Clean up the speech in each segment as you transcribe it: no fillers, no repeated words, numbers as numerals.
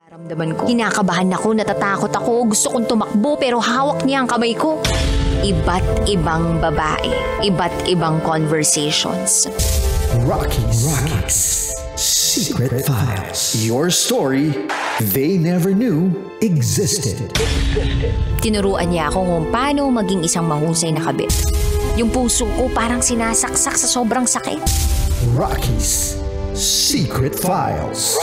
Ramdaman ko, kinakabahan ako, natatakot ako, gusto kong tumakbo pero hawak niya ang kamay ko. Iba't ibang babae, iba't ibang conversations. Rocky's Secret Files. Your story they never knew existed. Tinuruan niya ako kung paano maging isang mahusay na kabit. Yung puso ko parang sinasaksak sa sobrang sakit. Rocky's Secret Files.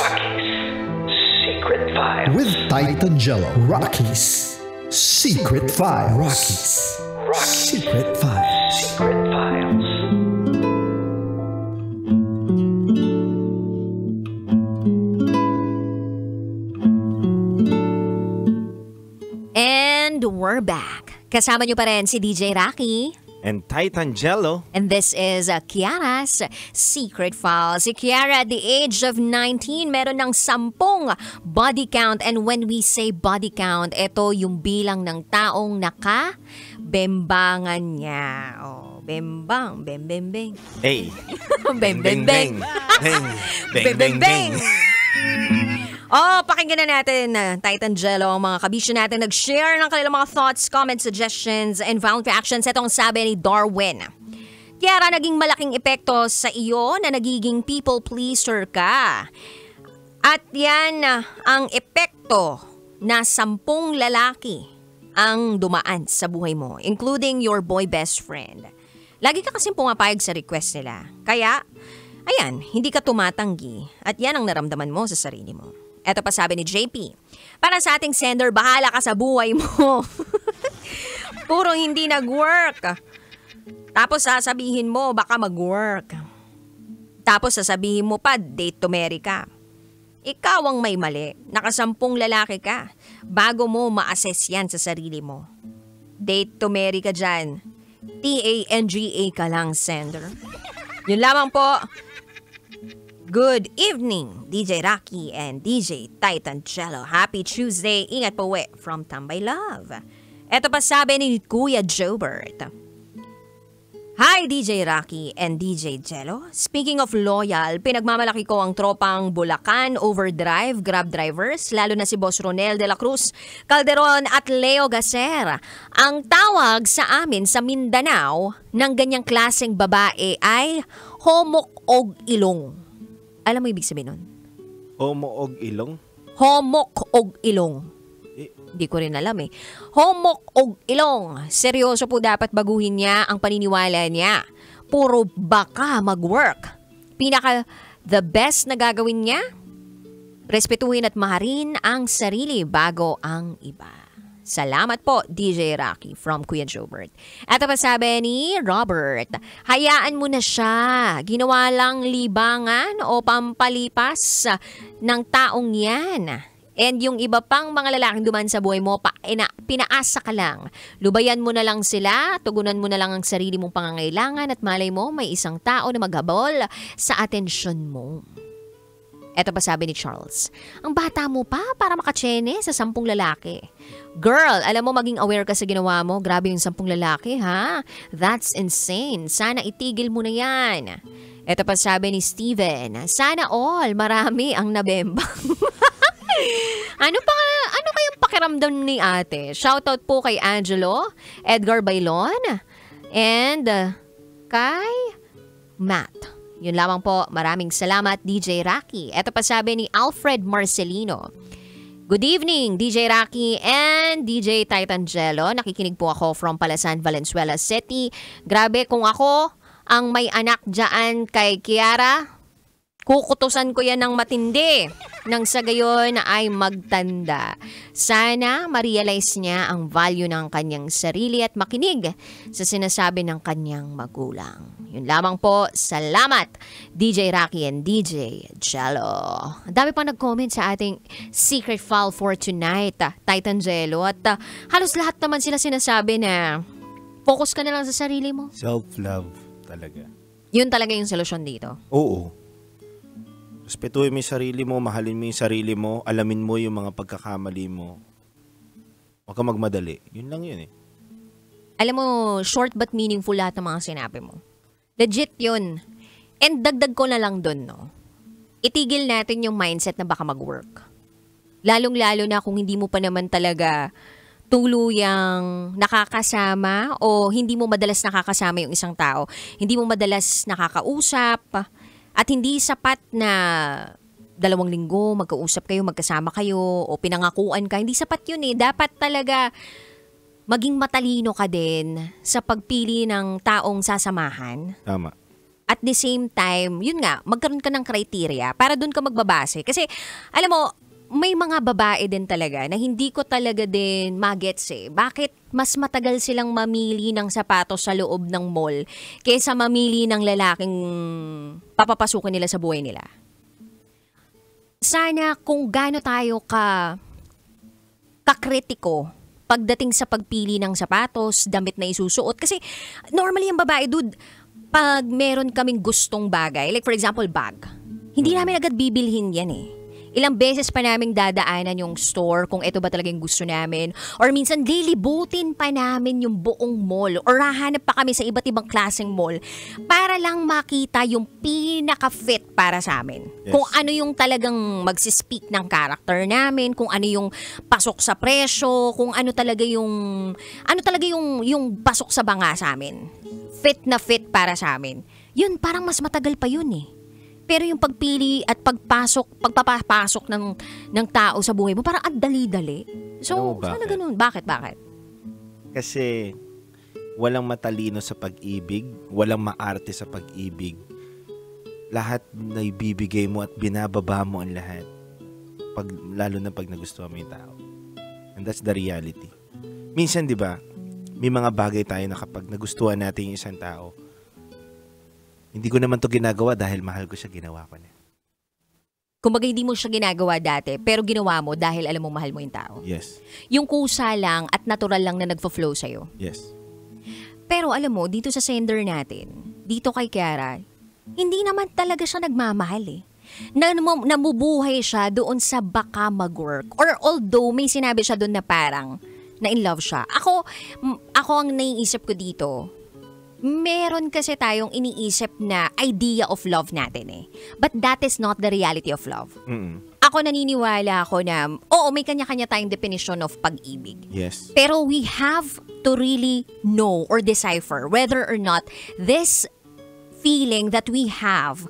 With Titan Jello. Rocky's Secret Files. Rocky's Secret Files. And we're back. Kasama niyo pa rin si DJ Rocky. And Titan Jello. And this is Kiara's Secret Files. Si Kiara at the age of 19, meron ng 10 body count. And when we say body count, ito yung bilang ng taong naka-bembangan niya. Oh, bembang, bem-bem-beng. Hey. Bem-bem-beng. Beng-beng-beng. Oh, pakinggan na natin, Titan Jello, ang mga kabisyo natin nag-share ng kanilang mga thoughts, comments, suggestions, and found reactions. Itong sabi ni Darwin. Kiara, naging malaking epekto sa iyo na nagiging people pleaser ka. At yan ang epekto na 10 lalaki ang dumaan sa buhay mo, including your boy best friend. Lagi ka kasing pumapayag sa request nila. Kaya, ayan, hindi ka tumatanggi at yan ang naramdaman mo sa sarili mo. Eto pa sabi ni JP, para sa ating sender, bahala ka sa buhay mo. Puro hindi nag-work. Tapos sasabihin mo, baka mag-work. Tapos sasabihin mo pa, date to marry ka. Ikaw ang may mali. Naka-10 lalaki ka. Bago mo ma-assess yan sa sarili mo. Date to marry ka dyan. TANGA ka lang, sender. Yun lamang po. Good evening, DJ Rocky and DJ Titan Jello. Happy Tuesday. Ingat po from Tambay Love. Eto pa sabi ni Kuya Jobert. Hi, DJ Rocky and DJ Jello. Speaking of loyal, pinagmamalaki ko ang tropang Bulacan Overdrive Grab drivers, lalo na si Boss Ronel de la Cruz, Calderon at Leo Gacer. Ang tawag sa amin sa Mindanao ng ganyang klaseng babae ay homok og ilong. Alam mo ibig sabihin nun? Homo og ilong? Homok og ilong. Hindi ko rin alam eh. Homok og ilong. Seryoso po dapat baguhin niya ang paniniwala niya. Puro baka mag-work. The best na gagawin niya, respetuhin at mahalin ang sarili bago ang iba. Salamat po, DJ Rocky from Kuya Jobert. At pa sabi ni Robert, hayaan mo na siya. Ginawa lang libangan o pampalipas ng taong yan. And yung iba pang mga lalaking duman sa buhay mo, pinaasa ka lang. Lubayan mo na lang sila, tugunan mo na lang ang sarili mong pangangailangan at malay mo may isang tao na maghabol sa atensyon mo. Eto pa sabi ni Charles, ang bata mo pa para makatsene sa 10 lalaki. Girl, alam mo maging aware ka sa ginawa mo. Grabe yung 10 lalaki, ha? That's insane. Sana itigil mo na yan. Eto pa sabi ni Steven, sana all, marami ang nabembang. Ano kayang pakiramdam ni ate? Shoutout po kay Angelo, Edgar Bailon, and kay Matt. Yun lamang po. Maraming salamat, DJ Rocky. Ito pa sabi ni Alfred Marcelino. Good evening, DJ Rocky and DJ Titan Jello. Nakikinig po ako from Palasan, Valenzuela City. Grabe, kung ako ang may anak dyan kay Kiara, kukutusan ko yan ng matindi nang sa gayon ay magtanda. Sana ma-realize niya ang value ng kanyang sarili at makinig sa sinasabi ng kanyang magulang. Yun lamang po. Salamat, DJ Rocky and DJ Jello. Ang dami pang nag-comment sa ating Secret File for tonight, Titan Jello. At halos lahat naman sila sinasabi na focus ka na lang sa sarili mo. Self-love talaga. Yun talaga yung solusyon dito. Oo. Respetuhin mo yung sarili mo, mahalin mo yung sarili mo, alamin mo yung mga pagkakamali mo. Huwag ka magmadali. Yun lang yun eh. Alam mo, short but meaningful lahat ng mga sinabi mo. Legit yun. And dagdag ko na lang dun, no? Itigil natin yung mindset na baka mag-work. Lalong-lalo na kung hindi mo pa naman talaga tuluyang nakakasama o hindi mo madalas nakakasama yung isang tao. Hindi mo madalas nakakausap at hindi sapat na 2 linggo magkausap kayo, magkasama kayo o pinangakuan ka. Hindi sapat yun eh. Dapat talaga maging matalino ka din sa pagpili ng taong sasamahan. Tama. At the same time, yun nga, magkaroon ka ng criteria para doon ka magbabase. Kasi, alam mo, may mga babae din talaga na hindi ko talaga din magets eh. Bakit mas matagal silang mamili ng sapatos sa loob ng mall kaysa mamili ng lalaking papapasukin nila sa buhay nila? Sana kung gaano tayo kakritiko pagdating sa pagpili ng sapatos, damit na isusuot. Kasi normally ang babae, dude, pag meron kaming gustong bagay, like for example, bag, hindi namin agad bibilhin yan eh. Ilang beses pa naming dadaanan yung store kung ito ba talagang gusto namin. Or minsan, lilibutin pa namin yung buong mall. Or hahanap pa kami sa iba't ibang klaseng mall para lang makita yung pinaka-fit para sa amin. Yes. Kung ano yung talagang magsispeak ng character namin, kung ano yung pasok sa presyo, kung ano talaga yung pasok sa banga sa amin. Fit na fit para sa amin. Yun, parang mas matagal pa yun eh. Pero yung pagpili at pagpapasok ng tao sa buhay mo, parang ang dali-dali. So, sana ganun. Bakit? Kasi walang matalino sa pag-ibig, walang maarte sa pag-ibig. Lahat na ibibigay mo at binababa mo ang lahat. Lalo na pag nagustuhan mo yung tao. And that's the reality. Minsan, di ba, may mga bagay tayo na kapag nagustuhan natin yung isang tao, hindi ko naman to ginagawa dahil mahal ko siya, ginawa ko na. Kumbaga hindi mo siya ginagawa dati, pero ginawa mo dahil alam mo mahal mo yung tao. Yes. Yung kusa lang at natural lang na nagfo-flow sa'yo. Yes. Pero alam mo, dito sa sender natin, dito kay Kiara, hindi naman talaga siya nagmamahal eh. Namubuhay siya doon sa baka mag-work. Or although may sinabi siya doon na parang na in love siya. Ako ang naiisip ko dito, meron kasi tayong iniisip na idea of love natin eh. But that is not the reality of love. Mm-mm. Ako naniniwala ako na, oo, may kanya-kanya tayong definition of pag-ibig. Yes. Pero we have to really know or decipher whether or not this feeling that we have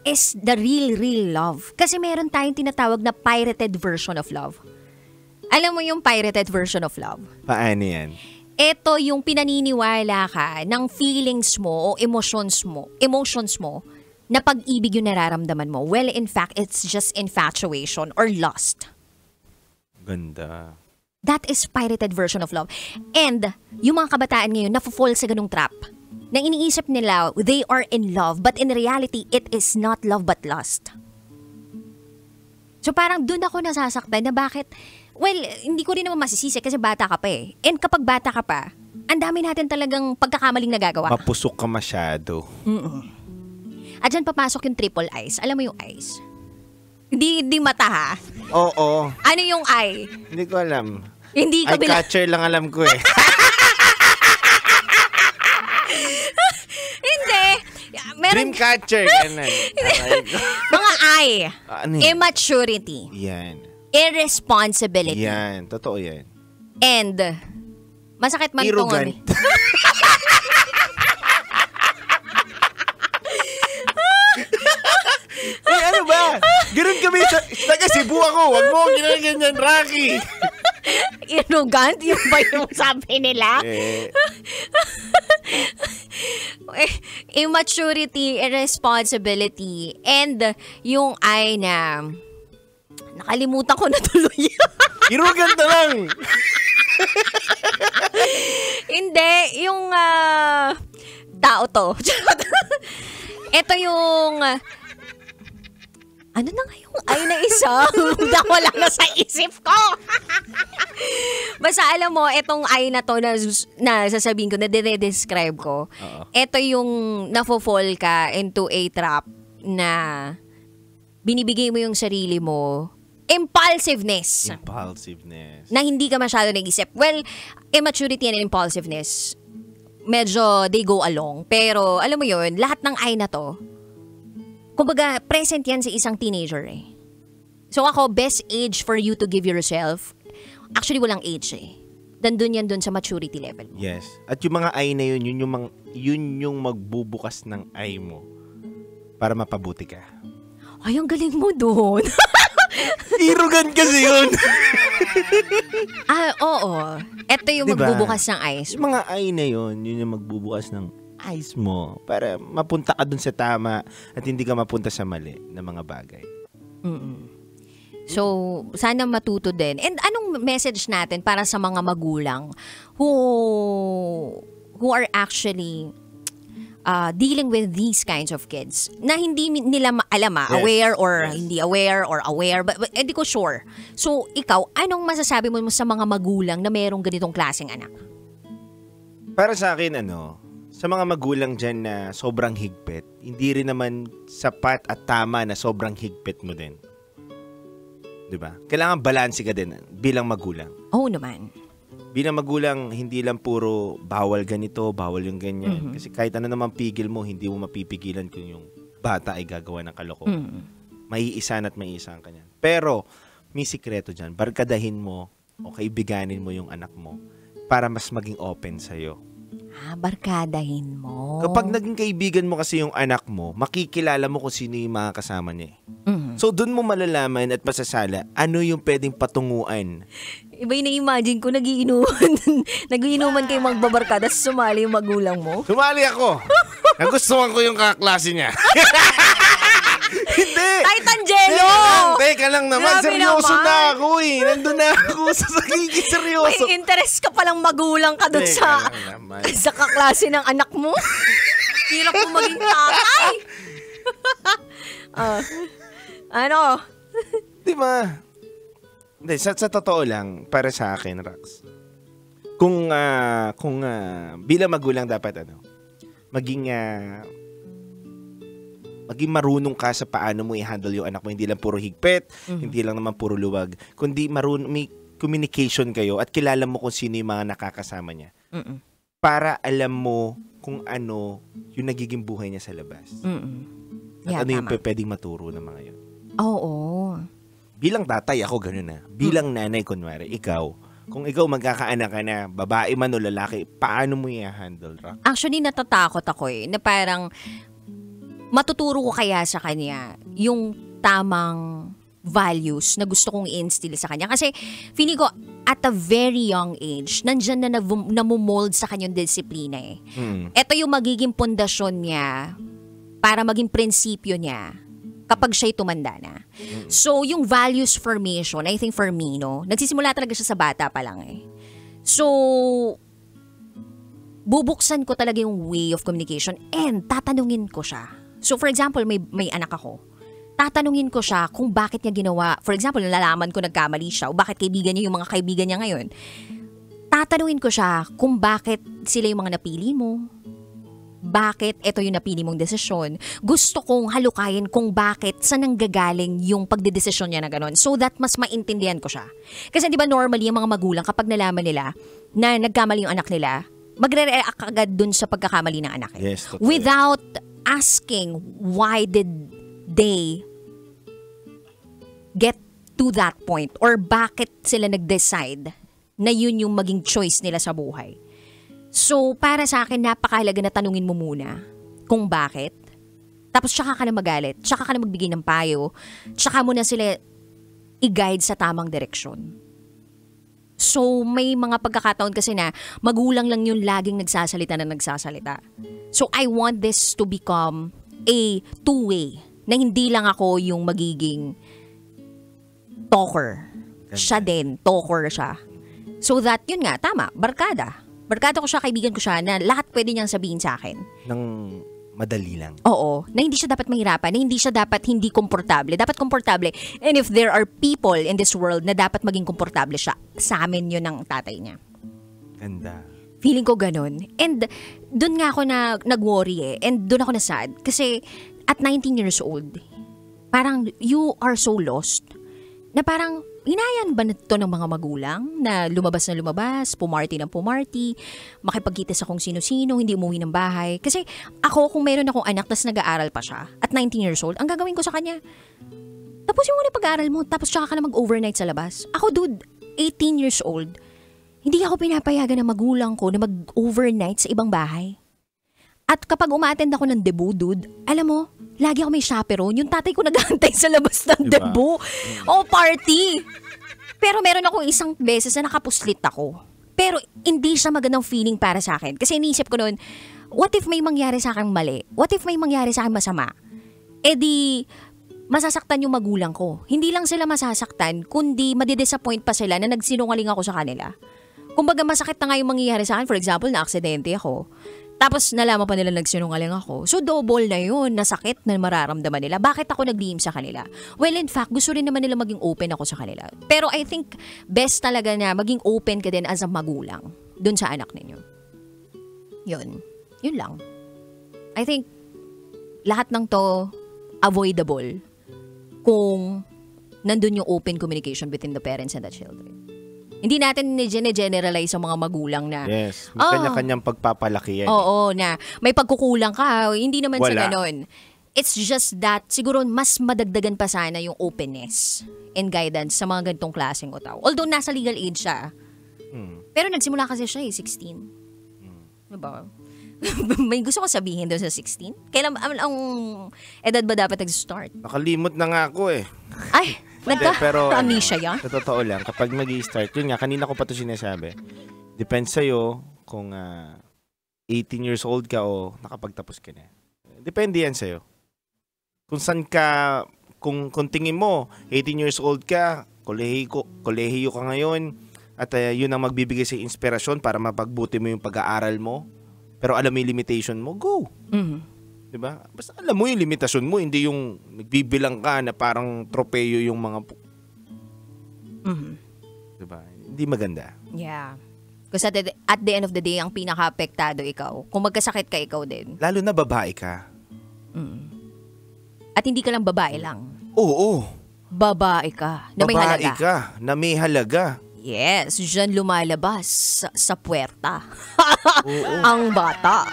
is the real love. Kasi meron tayong tinatawag na pirated version of love. Alam mo yung pirated version of love? Paano yan? Ito yung pinaniniwala ka ng feelings mo o emotions mo na pag-ibig yung nararamdaman mo. Well, in fact, it's just infatuation or lust. Ganda. That is pirated version of love. And yung mga kabataan ngayon nafo-fall sa ganung trap na iniisip nila they are in love, but in reality, it is not love but lust. So parang dun ako nasasaktan na bakit. Well, hindi ko rin naman masisisi kasi bata ka pa eh. And kapag bata ka pa, ang dami natin talagang pagkakamaling nagagawa. Mapusok ka masyado. At dyan papasok yung triple eyes. Alam mo yung eyes? Hindi mata ha? Oo. Ano yung eye? Hindi ko alam. Hindi ka Eye catcher lang alam ko eh. Hindi. Meron Dream catcher. Ganun. mga eye. Ano yun? Immaturity. Yan. Irresponsibility. Yan. Totoo yan. And, masakit man tong Arrogant. Ay, ano ba? Ganun kami sa taga Cebu ako. Huwag mo ginagaganyan, Rocky. Arrogant? Yung ba yung sabi nila? Immaturity, irresponsibility, and yung ay na nakalimutan ko na tuloy. Arrogant na lang. Hindi, yung tao to. Ito yung ano na nga yung ay na isa? Wala na sa isip ko. Basta alam mo, itong ay na to na sasabihin ko, na dire-describe ko. Ito yung nafo-fall ka into a trap na binibigay mo yung sarili mo. Impulsiveness. Na hindi ka masyado nag-isip. Well, immaturity and impulsiveness, medyo they go along. Pero alam mo yun, lahat ng ay na to, kumbaga present yan sa isang teenager eh. So ako, best age for you to give yourself, actually walang age eh. Nandun yan dun sa maturity level mo. Yes. At yung mga eye na yun yung magbubukas ng eye mo para mapabuti ka. Ay, ang galing mo dun. Irugan kasi yun. Oo. Ito yung Diba? magbubukas ng eyes. Yung mga eye na yun yung magbubukas ng eyes mo para mapunta ka dun sa tama at hindi ka mapunta sa mali na mga bagay. So, sana matuto din. And anong message natin para sa mga magulang who are actually dealing with these kinds of kids na hindi nila alam, Yes. aware or Yes. hindi aware or aware, but hindi ko sure. So, ikaw, anong masasabi mo sa mga magulang na mayroong ganitong klaseng anak? Para sa akin, sa mga magulang dyan na sobrang higpit, hindi rin naman sapat at tama na sobrang higpit mo din. Diba? Kailangan balanse ka din bilang magulang. Oo naman. Bilang magulang, hindi lang puro bawal ganito, bawal yung ganyan. Kasi kahit ano naman pigil mo, hindi mo mapipigilan kung yung bata ay gagawa ng kalokohan. Maiisan at maiisan ka niyan. Pero, may sikreto dyan. Barkadahin mo o kaibiganin mo yung anak mo para mas maging open sa'yo. Barkadahin mo. Kapag naging kaibigan mo kasi yung anak mo, makikilala mo kung sino yung mga kasama niya. So, dun mo malalaman at masasala ano yung pwedeng patunguan. Iba yung na-imagine ko, nagiinuman kayo magbabarkada, sumali yung magulang mo. Sumali ako. Nagustuhan ko yung kaklase niya. Hindi. Titan Jello! Teka lang naman. Grabe Seryoso naman. na ako eh. Nandun na ako sa sagiging seryoso. May interest ka palang magulang ka dun Teka sa lang naman. sa kaklase ng anak mo. Hirap mo maging tatay. Ano? Di ba? Hindi, sa totoo lang, para sa akin, Rax, kung bilang magulang dapat maging marunong ka sa paano mo i-handle yung anak mo. Hindi lang puro higpit, hindi lang naman puro luwag, kundi may communication kayo at kilala mo kung sino yung mga nakakasama niya. Para alam mo kung ano yung nagiging buhay niya sa labas. At ano yung pwedeng maturo ng mga yun. Oo. Bilang tatay, ako ganun na. Bilang nanay, kunwari, ikaw, kung ikaw magkakaanak ka na, babae man o lalaki, paano mo i-handle, Ra? Actually, natatakot ako na parang matuturo ko kaya sa kanya yung tamang values na gusto kong i-instill sa kanya. Kasi feeling ko, at a very young age, nandyan na namumold sa kanyang disiplina eh. Ito yung magiging pundasyon niya para maging prinsipyo niya kapag siya'y tumanda na. So, yung values formation, I think for me, nagsisimula talaga siya sa bata pa lang eh. So, bubuksan ko talaga yung way of communication and tatanungin ko siya. So, for example, may anak ako. Tatanungin ko siya kung bakit niya ginawa. For example, nalalaman ko nagkamali siya o bakit kaibigan niya yung mga kaibigan niya ngayon. Tatanungin ko siya kung bakit sila yung mga napili mo. Bakit ito yung napili mong desisyon. Gusto kong halukayin kung bakit saan nanggagaling yung pagdedesisyon niya na gano'n. So that mas maintindihan ko siya. Kasi di ba normally yung mga magulang kapag nalaman nila na nagkamali yung anak nila, magre-react agad dun sa pagkakamali ng anak. Yes, totoo. Without asking why did they get to that point or bakit sila nag-decide na yun yung maging choice nila sa buhay. So, para sa akin, napakahalaga na tanungin mo muna kung bakit. Tapos, tsaka ka na magalit. Tsaka ka na magbigay ng payo. Tsaka mo na sila i-guide sa tamang direksyon. So, may mga pagkakataon kasi na magulang lang yung laging nagsasalita. So, I want this to become a two-way na hindi lang ako yung magiging talker. Siya din, talker siya. So that, yun nga, tama, barkada. Barkada ko siya, kaibigan ko siya, na lahat pwede niyang sabihin sa akin. Nang madali lang. Oo, na hindi siya dapat mahirapan, na hindi siya dapat hindi komportable. Dapat komportable. And if there are people in this world na dapat maging komportable siya, sa amin yun ang tatay niya. Ganda. Feeling ko ganun. And dun nga ako nag-worry eh. And dun ako na-sad. Kasi at 19 years old, parang you are so lost. Na parang, inayan ba na ito ng mga magulang na lumabas, pumarty ng pumarty, makipagkita sa kung sino-sino, hindi umuwi ng bahay. Kasi ako, kung meron akong anak tas nag-aaral pa siya, at 19 years old, ang gagawin ko sa kanya, Tapusin mo na yung pag-aaral mo, tapos tsaka ka na mag-overnight sa labas. Ako, dude, 18 years old, hindi ako pinapayagan ng magulang ko na mag-overnight sa ibang bahay. At kapag umattend ako ng debut, dude, alam mo, lagi ako may chaperone. Yung tatay ko nag-aantay sa labas ng debut. O party. Pero meron akong isang beses na nakapuslit ako. Pero hindi siya magandang feeling para sa akin. Kasi iniisip ko noon, what if may mangyari sa akin mali? What if may mangyari sa akin masama? Eh di, masasaktan yung magulang ko. Hindi lang sila masasaktan, kundi madidisappoint pa sila na nagsinungaling ako sa kanila. Kumbaga masakit na nga yung mangyayari sa akin. For example, na-aksidente ako. Tapos nalaman pa nila nagsinungaling ako. So double na yun, nasakit na mararamdaman nila. Bakit ako naglihim sa kanila? Well, in fact, gusto rin naman nila maging open ako sa kanila. Pero I think best talaga na maging open ka din as a magulang dun sa anak ninyo. Yun. Yun lang. I think lahat ng to avoidable kung nandun yung open communication between the parents and the children. Hindi natin generalize sa mga magulang na yes, may kanya-kanyang pagpapalaki yan. Oo, na may pagkukulang ka. Hindi naman sa Wala. ganon. It's just that siguro mas madagdagan pa sana yung openness and guidance sa mga ganitong klaseng utaw. Although nasa legal age siya. Pero nagsimula kasi siya 16. Diba? May gusto ko sabihin doon sa 16? Kailan ang edad ba dapat nag-start? Nakalimot na nga ako eh. Ay! Nagka-amnesia yan? Sa totoo lang, kapag mag-i-start, yun nga, kanina ko pa ito sinasabi. Depende sa'yo kung 18 years old ka o nakapagtapos ka na. Depende yan sa'yo. Kung saan ka, kung tingin mo, 18 years old ka, kolehiyo ka ngayon, at yun ang magbibigay sa inspirasyon para mapagbuti mo yung pag-aaral mo, pero alam mo yung limitation mo, go! Mm-hmm. Diba? Basta alam mo yung limitasyon mo, hindi yung nagbibilang ka na parang tropeyo yung mga... Diba? Hindi maganda. Yeah. Kasi at the end of the day, ang pinaka-apektado ikaw. Kung magkasakit ka, ikaw din. Lalo na babae ka. At hindi ka lang babae lang. Oo. Babae ka na may halaga. Babae ka na may halaga. Yes, dyan lumalabas sa puwerta. Ang bata.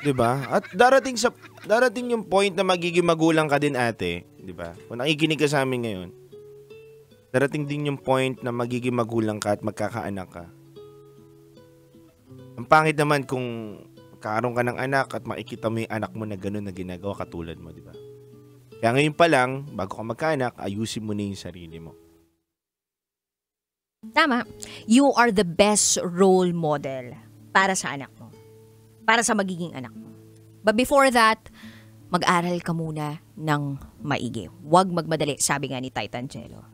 Diba? At darating yung point na magiging magulang ka din, ate. Diba? Kung nakikinig ka sa amin ngayon, darating din yung point na magiging magulang ka at magkakaanak ka. Ang pangit naman kung magkakaroon ka ng anak at makikita mo yung anak mo na gano'n na ginagawa katulad mo, diba? Kaya ngayon pa lang, bago ka magkaanak, ayusin mo na yung sarili mo. Tama. You are the best role model para sa anak mo. Para sa magiging anak mo. But before that, mag-aral ka muna ng maigi. Huwag magmadali, sabi nga ni Titan Jello.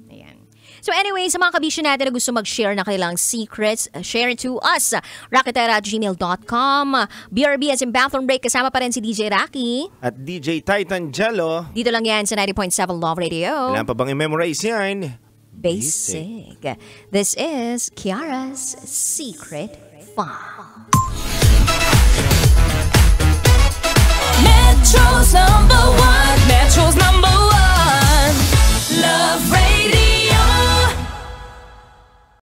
Ayan. So anyway, sa mga kabisyo natin na gusto mag-share na kanilang secrets, share to us. Raketera@gmail.com. BRB as in Bathroom Break. Kasama pa rin si DJ Rocky. At DJ Titan Jello. Dito lang yan sa 90.7 Love Radio. Kailangan pa bang i-memorize yan? Basic. This is Kiara's Secret 5.